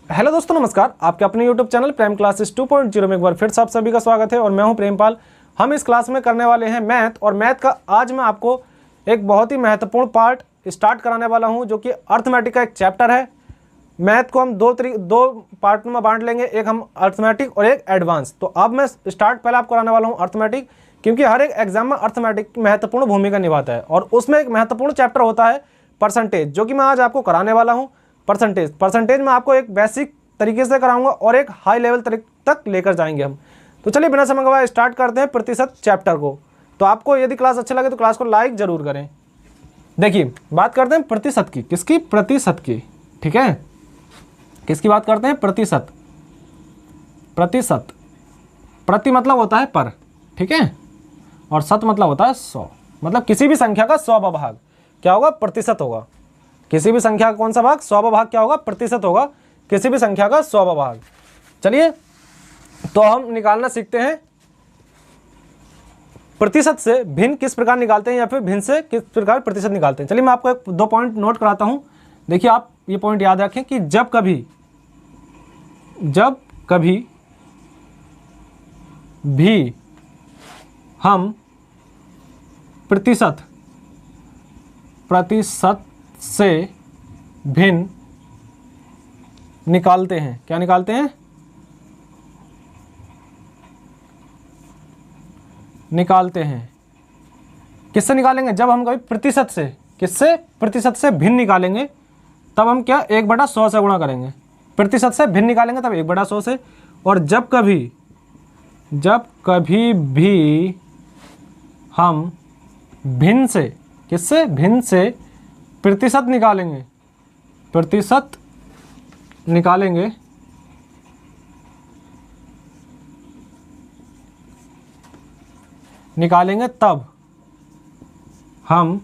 Hello दोस्तों, नमस्कार। आपके अपने यूट्यूब चैनल प्राइम क्लासेस 2.0 में एक बार फिर से आप सभी का स्वागत है और मैं हूं प्रेमपाल। हम इस क्लास में करने वाले हैं मैथ, और मैथ का आज मैं आपको एक बहुत ही महत्वपूर्ण पार्ट स्टार्ट कराने वाला हूं, जो कि अर्थमेटिक का एक चैप्टर है। मैथ को हम दो पार्ट में बांट लेंगे, एक हम अर्थमेटिक और एक एडवांस। तो अब मैं स्टार्ट पहले आपको कराने वाला हूँ अर्थमेटिक, क्योंकि हर एक एग्जाम में अर्थमेटिक महत्वपूर्ण भूमिका निभाता है और उसमें एक महत्वपूर्ण चैप्टर होता है परसेंटेज, जो कि मैं आज आपको कराने वाला हूँ। परसेंटेज में आपको एक बेसिक तरीके से कराऊंगा और एक हाई लेवल तक लेकर जाएंगे हम। तो चलिए बिना समय गवाए स्टार्ट करते हैं प्रतिशत चैप्टर को। तो आपको यदि क्लास अच्छी लगे तो क्लास को लाइक जरूर करें। देखिए, बात करते हैं प्रतिशत की। किसकी? प्रतिशत की। ठीक है, किसकी बात करते हैं? प्रतिशत। प्रतिशत, प्रति मतलब होता है पर, ठीक है, और शत मतलब होता है 100। मतलब किसी भी संख्या का 100वां भाग क्या होगा? प्रतिशत होगा। किसी भी संख्या का कौन सा भाग? 100वां भाग क्या होगा? प्रतिशत होगा। किसी भी संख्या का 100वां भाग। चलिए, तो हम निकालना सीखते हैं प्रतिशत से भिन्न किस प्रकार निकालते हैं, या फिर भिन्न से किस प्रकार प्रतिशत निकालते हैं। चलिए, मैं आपको दो पॉइंट नोट कराता हूं। देखिए, आप ये पॉइंट याद रखें कि जब कभी भी हम प्रतिशत से भिन्न निकालते हैं, क्या निकालते हैं? निकालते हैं। किससे निकालेंगे? जब हम कभी प्रतिशत से, किससे? प्रतिशत से भिन्न निकालेंगे, तब हम क्या? 1/100 से गुणा करेंगे। प्रतिशत से भिन्न निकालेंगे तब 1/100 से। और जब कभी भी हम भिन्न से, किससे? भिन्न से प्रतिशत निकालेंगे, प्रतिशत निकालेंगे, तब हम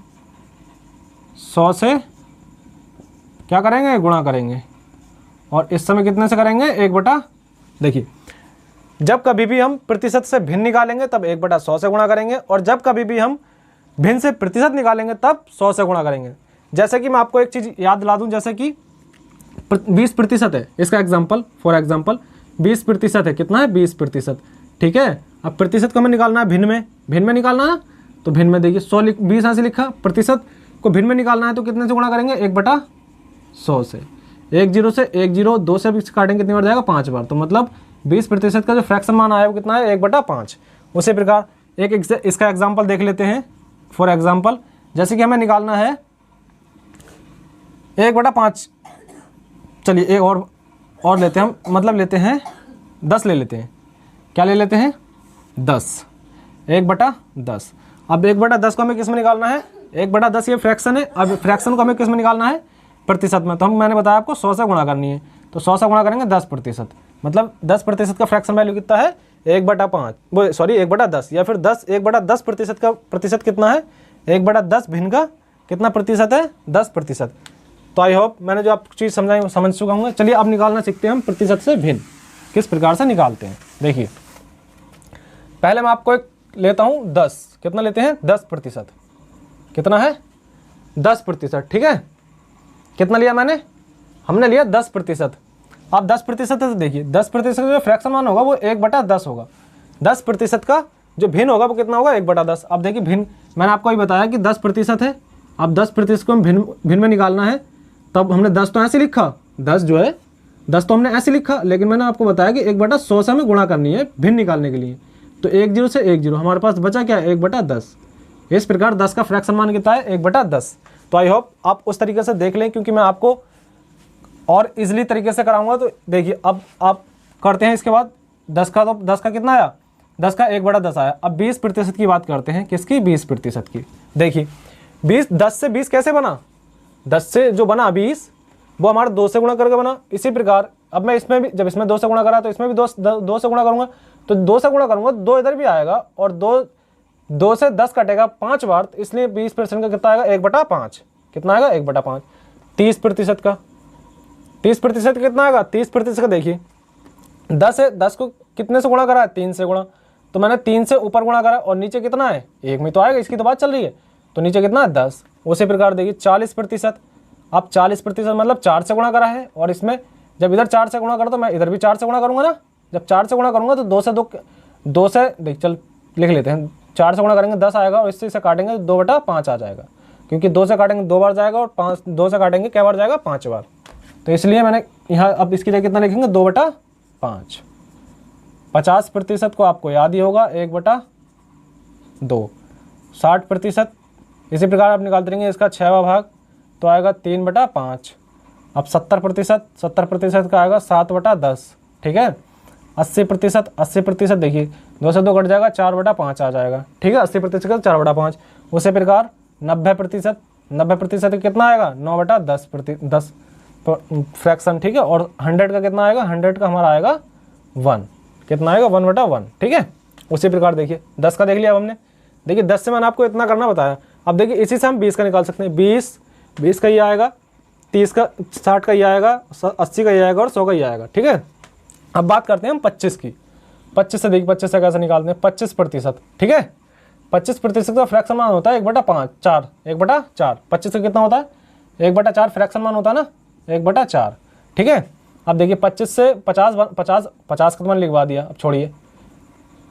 100 से क्या करेंगे? गुणा करेंगे। और इस समय कितने से करेंगे? 1/। देखिए, जब कभी भी हम प्रतिशत से भिन्न निकालेंगे तब 1/100 से गुणा करेंगे, और जब कभी भी हम भिन्न से प्रतिशत निकालेंगे तब 100 से गुणा करेंगे। जैसे कि मैं आपको एक चीज़ याद दिला दूं, जैसे कि 20% है, इसका एग्जाम्पल, फॉर एग्जाम्पल 20% है। कितना है? 20%। ठीक है, अब प्रतिशत को हमें निकालना है भिन्न में निकालना है। तो भिन्न में देखिए 20 यहाँ से लिखा, प्रतिशत को भिन्न में निकालना है तो कितने से गुणा करेंगे? 1/100 से। 1 0 से 1 0, 2 से भी काटेंगे कितनी बार जाएगा? 5 बार। तो मतलब 20% का जो फ्रैक्शन मान आया वो कितना है? 1/5। उसी प्रकार इसका एग्जाम्पल देख लेते हैं। फॉर एग्जाम्पल, जैसे कि हमें निकालना है 1/5। चलिए, एक और लेते हैं हम, मतलब लेते हैं 10 ले लेते हैं। क्या ले लेते हैं? 10। 1/10। अब 1/10 को हमें किस में निकालना है? 1/10 ये फ्रैक्शन है। अब फ्रैक्शन को हमें किस में मैंने प्रतिशत में। तो मैंने बताया आपको 100 से गुणा करनी है। तो 100 से गुणा करेंगे 10%। मतलब 10% का फ्रैक्शन वैल्यू कितना है? 1/10, या फिर 1/10% का प्रतिशत कितना है? 1/10 भिन्न का कितना प्रतिशत है? 10%। तो आई होप मैंने जो आपको चीज़ समझाई वो समझ चुका हूँ। चलिए, अब निकालना सीखते हैं हम प्रतिशत से भिन्न किस प्रकार से निकालते हैं। देखिए, पहले मैं आपको एक लेता हूँ 10। कितना लेते हैं? 10%। कितना है? 10%। ठीक है, कितना लिया मैंने? हमने लिया 10%। अब 10% है तो देखिए 10% जो फ्रैक्शन मान होगा वो 1/10 होगा। 10% का जो भिन्न होगा वो कितना होगा? 1/10। अब देखिए, भिन्न मैंने आपको ही बताया कि 10% है। अब 10% को हम भिन्न में निकालना है, तब हमने 10 तो ऐसे लिखा, 10 जो है 10 तो हमने ऐसे लिखा, लेकिन मैंने आपको बताया कि 1/100 से हमें गुणा करनी है भिन्न निकालने के लिए। तो 1 0 से 1 0 हमारे पास बचा क्या? 1/10। इस प्रकार 10 का फ्रैक्शन मान कितना है? 1/10। तो आई होप आप उस तरीके से देख लें, क्योंकि मैं आपको और इजीली तरीके से कराऊंगा। तो देखिए, अब आप करते हैं इसके बाद 10 का, तो 10 का कितना आया? 10 का 1/10 आया। अब 20% की बात करते हैं। किसकी? 20% की। देखिए, 10 से 20 कैसे बना? 10 से जो बना 20 वो हमारा 2 से गुणा करके बना। इसी प्रकार अब मैं इसमें भी, जब इसमें 2 से गुणा करा तो इसमें भी 2 से गुणा करूंगा। तो 2 से गुणा करूंगा, 2 इधर भी आएगा, और 2 से 10 कटेगा 5 बार, तो इसलिए 20% का कितना आएगा? 1/5। कितना आएगा? 1/5। 30% का 30% कितना आएगा? 30% का देखिए 10 को कितने से गुणा करा है? 3 से गुणा। तो मैंने 3 से ऊपर गुणा करा, और नीचे कितना है? 1 में तो आएगा, इसकी तो बात चल रही है। तो नीचे कितना है? 10। उसी प्रकार देखिए 40%। अब 40% मतलब 4 से गुणा करा है, और इसमें जब इधर 4 से गुणा करो तो मैं इधर भी 4 से गुणा करूँगा ना। जब 4 से गुणा करूँगा तो 2 से देख चल लिख लेते हैं, 4 से गुणा करेंगे 10 आएगा और इससे काटेंगे 2/5 आ जाएगा, क्योंकि 2 से काटेंगे 2 बार जाएगा और 2 से काटेंगे क्या बार जाएगा, 5 बार। तो इसलिए मैंने यहाँ अब इसकी जगह कितना लिखेंगे, 2/5। 50% को आपको याद ही होगा, 1/2। 60%, इसी प्रकार आप निकालते रहेंगे इसका 6वां भाग तो आएगा 3/5। अब 70% का आएगा 7/10। ठीक है। 80% देखिए 2 से 2 कट जाएगा, 4/5 आ जाएगा। ठीक है, 80% का 4/5। उसी प्रकार 90% कितना आएगा, 9/10 फ्रैक्शन। ठीक है, और 100 का कितना आएगा, 100 का हमारा आएगा 1। कितना आएगा, 1/1। ठीक है। उसी प्रकार देखिए 10 का देख लिया अब हमने। देखिए 10 से मैंने आपको इतना करना बताया। अब देखिए इसी से हम 20 का निकाल सकते हैं। 20 का ये आएगा, 30 का, 60 का ये आएगा, 80 का ये आएगा और 100 का ये आएगा। ठीक है। अब बात करते हैं हम 25 की। 25 से देखिए 25 से कैसे निकालते हैं, 25%। ठीक है, 25% का फ्रैक्शन मान होता है 1/5, 4, 1/4। 25 का कितना होता है, 1/4 फ्रैक्शन मान होता है ना, 1/4। ठीक है। अब देखिए 25 से 50 का मान लिखवा दिया। अब छोड़िए,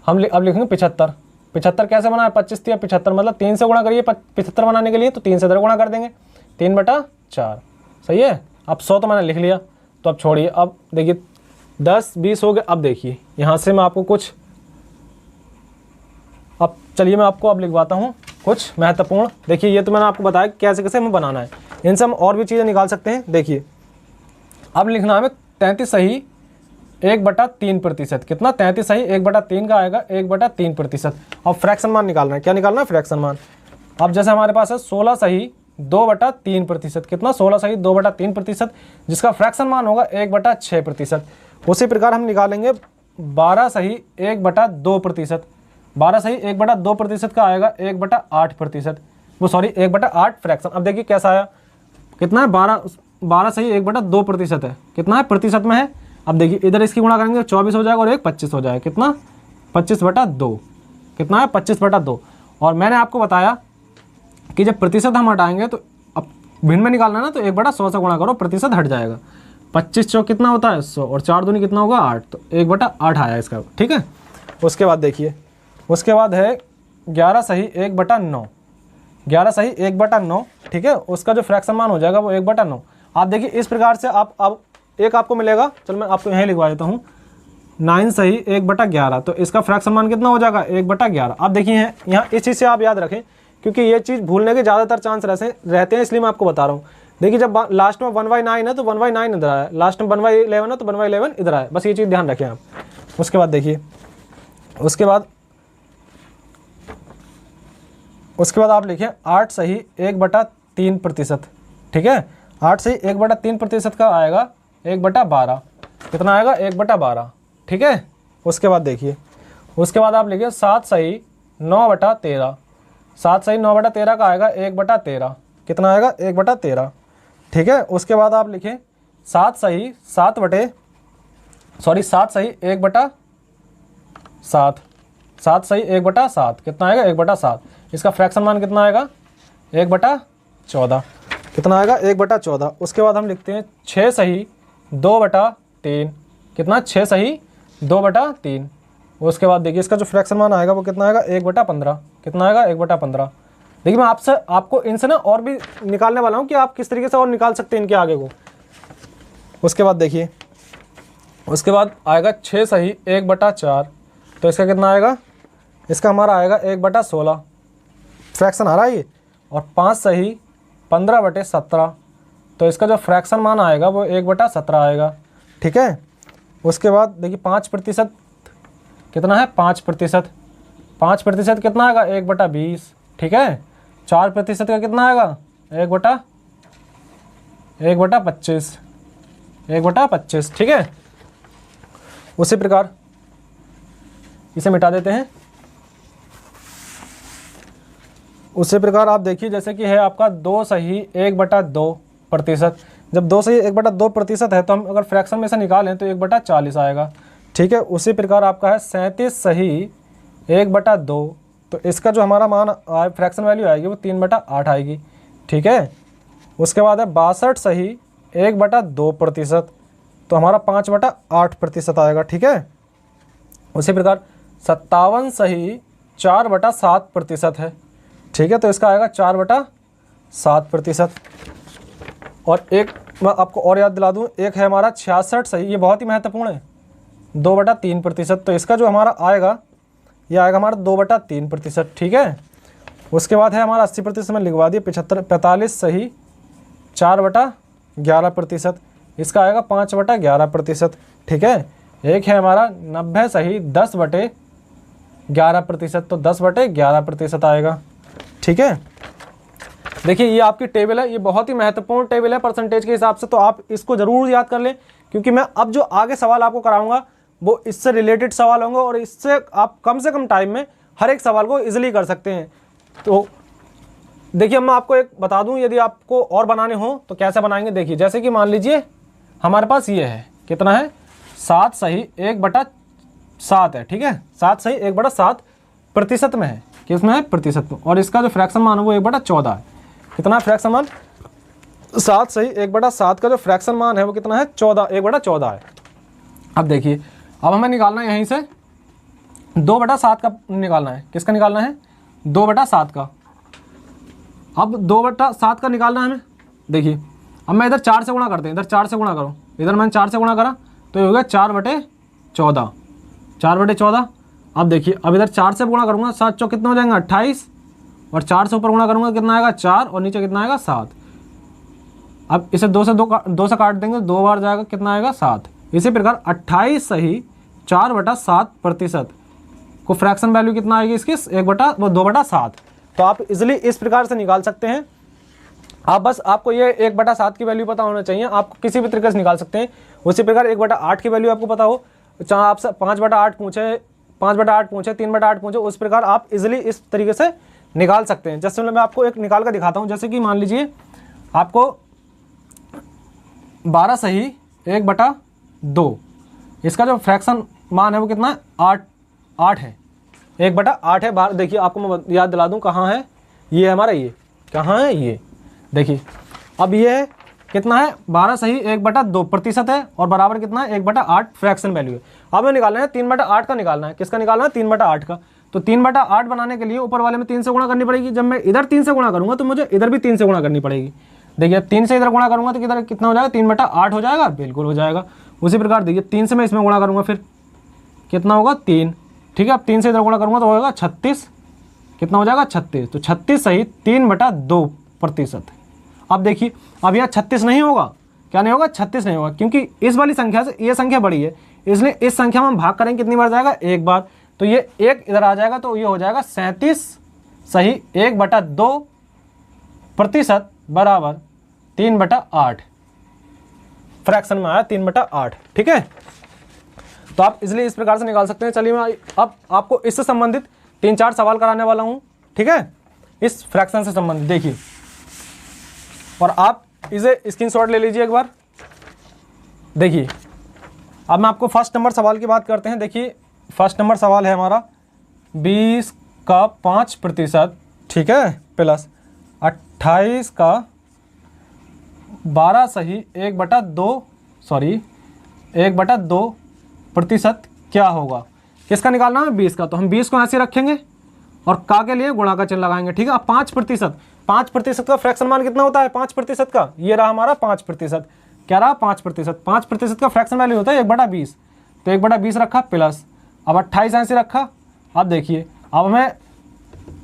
हम अब लिखेंगे 75। 75 कैसे बना है, 25 या 75, मतलब 3 से गुणा करिए 75 बनाने के लिए, तो 3 से इधर गुणा कर देंगे, 3/4। सही है। अब 100 तो मैंने लिख लिया, तो अब छोड़िए। अब देखिए 10 20 हो गए। अब देखिए यहाँ से मैं आपको कुछ, अब चलिए मैं आपको अब लिखवाता हूँ कुछ महत्वपूर्ण। देखिए ये तो मैंने आपको बताया कैसे कैसे हमें बनाना है, इनसे हम और भी चीज़ें निकाल सकते हैं। देखिए अब लिखना है 33 सही 1/3%। कितना, 33 सही 1/3 का आएगा 1/3%। अब फ्रैक्शन मान निकालना है। क्या निकालना है, फ्रैक्शन मान। अब जैसे हमारे पास है 16 सही 2/3%। कितना, 16 सही 2/3%, जिसका फ्रैक्शन मान होगा 1/6%। उसी प्रकार हम निकालेंगे 12 सही 1/2%। 12 सही 1/2% का आएगा 1/8%। वो सॉरी 1/8 फ्रैक्शन। अब देखिए कैसा आया, कितना है, 12 सही 1/2% है। कितना है, प्रतिशत में है। अब देखिए इधर इसकी गुणा करेंगे 24 हो जाएगा और 25 हो जाएगा। कितना, 25/2। कितना है, 25/2। और मैंने आपको बताया कि जब प्रतिशत हम हटाएंगे तो अब भिन्न में निकालना है ना, तो 1/100 से गुणा करो, प्रतिशत हट जाएगा। 25 चौक कितना होता है, 100, और 4 दूनी कितना होगा, 8, तो 1/8 आया इसका। ठीक है। उसके बाद देखिए, उसके बाद है 11 सही 1/9। 11 सही 1/9। ठीक है, उसका जो फ्रैक्शन मान हो जाएगा वो 1/9। आप देखिए इस प्रकार से आप अब एक आपको मिलेगा, चलो मैं आपको यहीं लिखवा देता हूँ, 9 सही 1/11। तो इसका फ्रैक्शन मान कितना हो जाएगा, 1/11। आप देखिए यहाँ इस चीज़ से आप याद रखें, क्योंकि ये चीज़ भूलने के ज़्यादातर चांस रहते हैं, इसलिए मैं आपको बता रहा हूँ। देखिए जब लास्ट में 1/9 है तो 1/9 इधर आया, लास्ट में 1/11 है तो 1/11 इधर आया, बस ये चीज़ ध्यान रखें आप। उसके बाद देखिए, उसके बाद आप लिखिए 8 सही 1/3%। ठीक है, 8 सही 1/3% का आएगा 1/12। कितना आएगा, 1/12। ठीक है। उसके बाद देखिए, उसके बाद आप लिखिए 7 सही 9/13। 7 सही 9/13 का आएगा 1/13। कितना आएगा, 1/13। ठीक है। उसके बाद आप लिखें 7 सही 7 सही 1/7। 7 सही 1/7। कितना आएगा, 1/7। इसका फ्रैक्शन मान कितना आएगा, 1/14। कितना आएगा, 1/14। उसके बाद हम लिखते हैं 6 सही 2/3। कितना, 6 सही 2/3। उसके बाद देखिए इसका जो फ्रैक्शन मान आएगा वो कितना आएगा, 1/15। कितना आएगा, 1/15। देखिए मैं आपको इनसे ना और भी निकालने वाला हूँ कि आप किस तरीके से और निकाल सकते हैं इनके आगे को। उसके बाद देखिए, उसके बाद आएगा 6 सही 1/4। तो इसका कितना आएगा, इसका हमारा आएगा 1/16 फ्रैक्शन आ रहा है ये। और 5 सही 15/17। तो इसका जो फ्रैक्शन मान आएगा वो 1/17 आएगा। ठीक है। उसके बाद देखिए 5% कितना है, 5%। 5% कितना आएगा, 1/20। ठीक है। 4% का कितना आएगा, 1/25। 1/25। ठीक है। उसी प्रकार इसे मिटा देते हैं। उसी प्रकार आप देखिए जैसे कि है आपका 2 सही 1/2%। जब 2 सही 1/2% है तो हम अगर फ्रैक्शन में से निकालें तो 1/40 आएगा। ठीक है। उसी प्रकार आपका है 37 सही 1/2। तो इसका जो हमारा मान फ्रैक्शन वैल्यू आएगी वो 3/8 आएगी। ठीक है। उसके बाद है 62 सही 1/2%। तो तो हमारा 5/8% आएगा। ठीक है, उसी प्रकार 57 सही 4/7% है। ठीक है, तो इसका आएगा 4/7%। और एक मैं आपको और याद दिला दूं, एक है हमारा 66 सही, ये बहुत ही महत्वपूर्ण है, 2/3%। तो इसका जो हमारा आएगा ये आएगा हमारा 2/3%। ठीक है, उसके बाद है हमारा 80% में लिखवा दिए। 45 सही 4/11%, इसका आएगा 5/11%। ठीक है, एक है हमारा 90 सही 10/11%, तो 10/11% आएगा। ठीक है, देखिए ये आपकी टेबल है, ये बहुत ही महत्वपूर्ण टेबल है परसेंटेज के हिसाब से, तो आप इसको ज़रूर याद कर लें, क्योंकि मैं अब जो आगे सवाल आपको कराऊंगा वो इससे रिलेटेड सवाल होंगे और इससे आप कम से कम टाइम में हर एक सवाल को इजीली कर सकते हैं। तो देखिए मैं आपको एक बता दूं, यदि आपको और बनाने हो तो कैसे बनाएंगे। देखिए जैसे कि मान लीजिए हमारे पास ये है, कितना है 7 सही 1/7 है। ठीक है, 7 सही 1/7% में है, किसमें है प्रतिशत में, और इसका जो फ्रैक्शन मान है वो 1/14 है। कितना फ्रैक्शन मान, 7 सही 1/7 का जो फ्रैक्शन मान है वो कितना है 1/14 है। अब देखिए अब हमें निकालना है यहीं से 2/7 का निकालना है। किसका निकालना है 2/7 का। अब 2/7 का निकालना है हमें। देखिए अब मैं इधर 4 से गुणा करते हैं, इधर 4 से गुणा करो, इधर मैंने 4 से गुणा करा तो ये हो गया 4/14, 4/14। अब देखिए अब इधर 4 से गुणा करूँगा, 7 चौक कितना हो जाएगा 28, और 4 से ऊपर गुणा करूँगा कितना आएगा 4, और नीचे कितना आएगा 7। अब इसे 2 से काट देंगे, 2 बार जाएगा कितना आएगा 7। इसी प्रकार 28 सही 4/7% को फ्रैक्शन वैल्यू कितना आएगी इसकी 2/7। तो आप इजीली इस प्रकार से निकाल सकते हैं। आप बस आपको ये 1/7 की वैल्यू पता होना चाहिए, आप किसी भी तरीके से निकाल सकते हैं। उसी प्रकार 1/8 की वैल्यू आपको पता हो, चाहे आपसे 5/8 पूछे, 5/8 पूछे, 3/8 पूछे, उस प्रकार आप इजीली इस तरीके से निकाल सकते हैं। जैसे मैं आपको एक निकाल कर दिखाता हूँ। जैसे कि मान लीजिए आपको 12 सही 1/2, इसका जो फ्रैक्शन मान है वो कितना है 8 है, 1/8 है। देखिए आपको मैं याद दिला दूं कहाँ है, ये हमारा, ये कहाँ है, ये देखिए। अब ये है कितना है 12 सही 1/2% है, और बराबर कितना है 1/8 फ्रैक्शन वैल्यू है। अब हमें निकालना है 3/8 का निकालना है। किसका निकालना है 3/8 का। तो 3/8 बनाने के लिए ऊपर वाले में 3 से गुणा करनी पड़ेगी। जब मैं इधर 3 से गुणा करूँगा तो मुझे इधर भी 3 से गुणा करनी पड़ेगी। देखिए 3 से इधर गुणा करूँगा तो किधर कितना हो जाएगा 3/8 हो जाएगा, बिल्कुल हो जाएगा। उसी प्रकार देखिए 3 से मैं इसमें गुणा करूँगा फिर कितना होगा 3। ठीक है, अब 3 से इधर गुणा करूँगा तो होगा 36, कितना हो जाएगा 36। तो 36 सही 3/2%। अब देखिए अब यह 36 नहीं होगा, क्या नहीं होगा 36 नहीं होगा, क्योंकि इस वाली संख्या से ये संख्या बड़ी है, इसलिए इस संख्या में हम भाग करेंगे कितनी बार जाएगा एक बार। तो ये एक इधर आ जाएगा तो ये हो जाएगा 37 सही 1/2% बराबर 3/8। फ्रैक्शन में आया 3/8। ठीक है, तो आप इसलिए इस प्रकार से निकाल सकते हैं। चलिए मैं अब आपको इससे संबंधित 3-4 सवाल कराने वाला हूं। ठीक है, इस फ्रैक्शन से संबंधित देखिए, और आप इसे स्क्रीनशॉट ले लीजिए एक बार। देखिए अब मैं आपको फर्स्ट नंबर सवाल की बात करते हैं। देखिए फर्स्ट नंबर सवाल है हमारा 20 का 5%, ठीक है, प्लस 28 का 12 सही 1/2% क्या होगा। किसका निकालना है 20 का। तो हम 20 को ऐसे रखेंगे और का के लिए गुणा का चिन्ह लगाएंगे। ठीक है, अब 5% का फ्रैक्शन मान कितना होता है 5% का, ये रहा हमारा 5%। क्या रहा 5% का फ्रैक्शन वैल्यू होता है 1/20। तो 1/20 रखा प्लस, अब 28 ऐसे रखा। अब देखिए अब हमें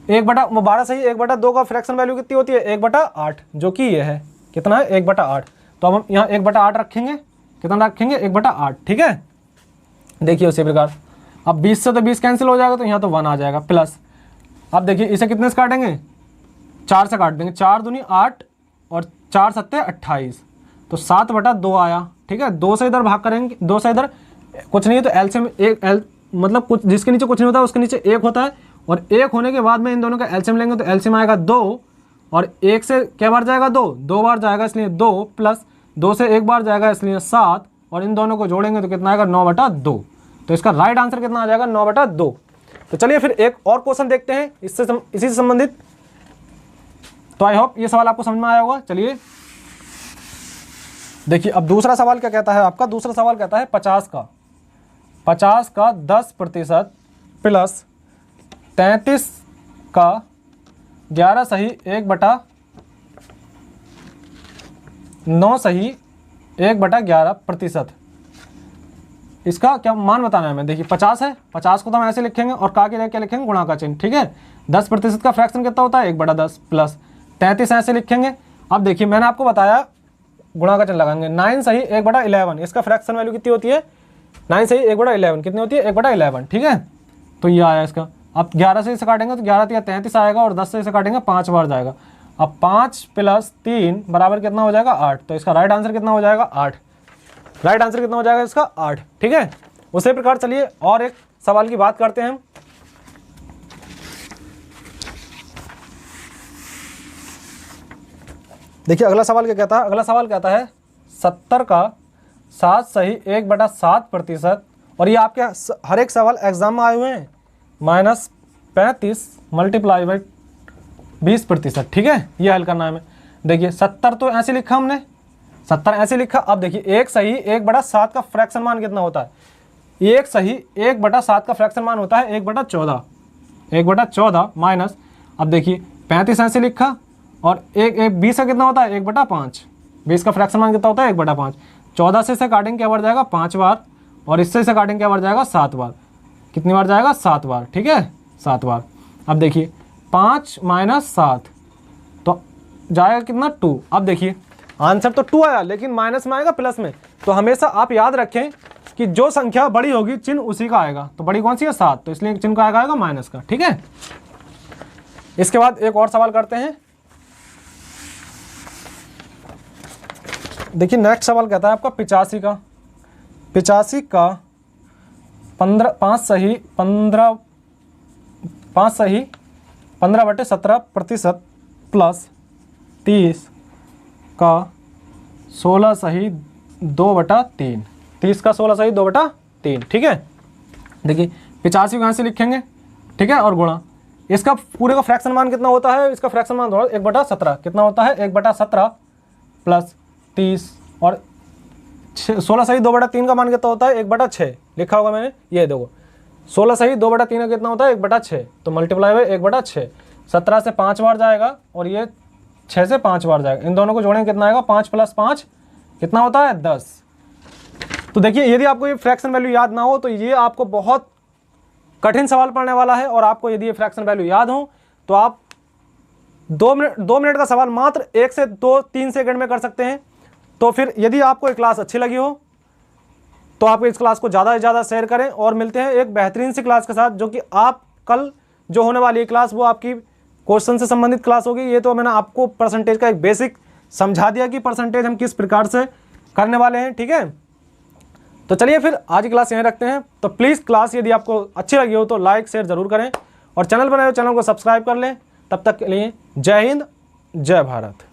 12 सही 1/2 का फ्रैक्शन वैल्यू कितनी होती है 1/8, जो कि ये है कितना है 1/8। तो अब हम यहाँ 1/8 रखेंगे, कितना रखेंगे 1/8। ठीक है, देखिए उसी प्रकार अब 20 से तो 20 कैंसिल हो जाएगा, तो यहाँ तो 1 आ जाएगा प्लस। अब देखिए इसे कितने से काटेंगे 4 से काट देंगे, 4 दूनी 8 और 4 सत्ते 28, तो 7/2 आया। ठीक है, 2 से इधर भाग करेंगे, 2 से इधर कुछ नहीं है तो एलसीएम मतलब कुछ जिसके नीचे कुछ नहीं होता है उसके नीचे 1 होता है, और 1 होने के बाद में इन दोनों का एलसीएम लेंगे तो एलसीएम आएगा 2, और 1 से क्या बार जाएगा 2 बार जाएगा, इसलिए 2 प्लस 2 से 1 बार जाएगा इसलिए 7, और इन दोनों को जोड़ेंगे तो कितना आएगा 9/2। तो इसका राइट आंसर कितना आ जाएगा 9/2। तो चलिए फिर एक और क्वेश्चन देखते हैं इसी से संबंधित। तो आई होप ये सवाल आपको समझ में आया होगा। चलिए देखिए अब दूसरा सवाल क्या कहता है आपका, दूसरा सवाल कहता है 50 का 10% प्लस 33 का 11 सही 1/9 सही 1/11%। इसका क्या मान बताना है हमें। देखिए 50 है, 50 को तो हम ऐसे लिखेंगे और का के लिए क्या लिखेंगे, गुणा का चिन्ह, ठीक है। 10% का फ्रैक्शन कितना होता है, 1/10 प्लस 33 ऐसे लिखेंगे। अब देखिए मैंने आपको बताया गुणा का चिन्ह लगाएंगे, 9 सही 1/11, इसका फ्रैक्शन वैल्यू कितनी होती है, 9 सही 1/11 कितनी होती है, 1/11, ठीक है। तो ये आया इसका। अब 11 से इसे काटेंगे तो 11 या 33 आएगा और 10 से इसे काटेंगे 5 बार जाएगा। अब 5 + 3 बराबर कितना हो जाएगा, 8। तो इसका राइट आंसर कितना हो जाएगा, 8। राइट आंसर कितना हो जाएगा इसका, 8, ठीक है। उसी प्रकार चलिए और एक सवाल की बात करते हैं हम। देखिए अगला सवाल क्या कहता है, अगला सवाल कहता है 70 का 7 सही 1/7%। और ये आपके हर एक सवाल एग्जाम में आए हुए हैं, -35 × 20%, ठीक है। ये हल करना है हमें। देखिए 70 तो ऐसे लिखा हमने, 70 ऐसे लिखा। अब देखिए 1 सही 1/7 का फ्रैक्शन मान कितना होता है, 1 सही 1/7 का फ्रैक्शन मान होता है 1/14, 1/14 माइनस, अब देखिए 35 ऐसे लिखा और 20 का कितना होता है 1/5, 20 का फ्रैक्शन मान कितना होता है 1/5। 14 से इसे काटेंगे क्या बढ़ जाएगा 5 बार, और इससे इसे काटेंगे क्या बढ़ जाएगा 7 बार। कितनी बार जाएगा 7 बार, ठीक है, 7 बार। अब देखिए 5 - 7 तो जाएगा कितना 2। अब देखिए आंसर तो 2 आया, लेकिन माइनस में आएगा प्लस में। तो हमेशा आप याद रखें कि जो संख्या बड़ी होगी चिन्ह उसी का आएगा। तो बड़ी कौन सी है 7, तो इसलिए चिन्ह का आएगा माइनस का, ठीक है। इसके बाद एक और सवाल करते हैं। देखिए नेक्स्ट सवाल कहता है आपका 85 का 5 सही 15/17% प्लस 30 का 16 सही 2/3, 30 का 16 सही 2/3, ठीक है। देखिए 85 को यहाँ से लिखेंगे, ठीक है, और गुणा। इसका पूरे का फ्रैक्शन मान कितना होता है, इसका फ्रैक्शन मान 1/17 कितना होता है 1/17 प्लस 30 और 16 सही 2/3 का मान कितना होता है 1/6 लिखा होगा मैंने। ये देखो 16 सही 2/3 का कितना होता है 1/6, तो मल्टीप्लाई हुए 1/6। 17 से 5 बार जाएगा और ये 6 से 5 बार जाएगा। इन दोनों को जोड़ेंगे कितना आएगा 5 + 5 कितना होता है 10। तो देखिए यदि आपको ये फ्रैक्शन वैल्यू याद ना हो तो ये आपको बहुत कठिन सवाल पड़ने वाला है। और आपको यदि ये फ्रैक्शन वैल्यू याद हो तो आप 2 मिनट का सवाल मात्र 1 से 2-3 सेकंड में कर सकते हैं। तो फिर यदि आपको ये क्लास अच्छी लगी हो तो आप इस क्लास को ज़्यादा से ज़्यादा शेयर करें। और मिलते हैं एक बेहतरीन सी क्लास के साथ, जो कि आप कल जो होने वाली है क्लास वो आपकी क्वेश्चन से संबंधित क्लास होगी। ये तो मैंने आपको परसेंटेज का एक बेसिक समझा दिया कि परसेंटेज हम किस प्रकार से करने वाले हैं, ठीक है। तो चलिए फिर आज की क्लास यहीं रखते हैं। तो प्लीज़ क्लास यदि आपको अच्छी लगी हो तो लाइक शेयर ज़रूर करें और चैनल बनाए हो चैनल को सब्सक्राइब कर लें। तब तक के लिए जय हिंद, जय भारत।